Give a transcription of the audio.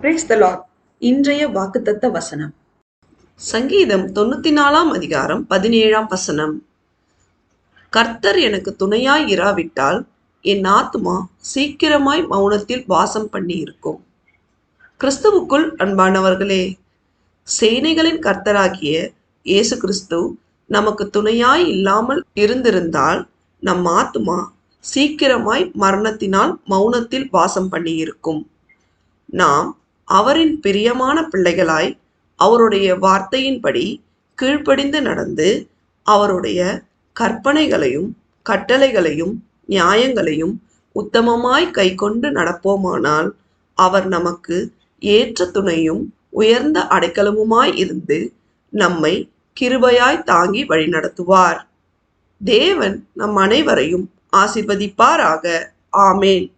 Praise the Lord. இன்றைய வாக்குத்தத்த வசனம் சங்கீதம் 94 அதிகாரம் 17 வசனம். கர்த்தர் எனக்கு துணையாய் இராவிட்டால் என் ஆத்துமா சீக்கிரமாய் மௌனத்தில் வாசம் பண்ணி இருக்கும். கிறிஸ்துவுக்குள் அன்பானவர்களே, சேனைகளின் கர்த்தராகிய இயேசு கிறிஸ்து நமக்கு துணையாய் இல்லாமல் இருந்திருந்தால் நம் ஆத்துமா சீக்கிரமாய் மரணத்தினால் மௌனத்தில் வாசம் பண்ணியிருக்கும். நாம் அவரின் பிரியமான பிள்ளைகளாய் அவருடைய வார்த்தையின்படி கீழ்ப்படிந்து நடந்து அவருடைய கற்பனைகளையும் கட்டளைகளையும் நியாயங்களையும் உத்தமமாய் கைக்கொண்டு நடப்போமானால் அவர் நமக்கு ஏற்ற துணையும் உயர்ந்த அடைக்கலமுமாய் இருந்து நம்மை கிருபையாய் தாங்கி வழிநடத்துவார். தேவன் நம் அனைவரையும் ஆசீர்வதிப்பாராக. ஆமேன்.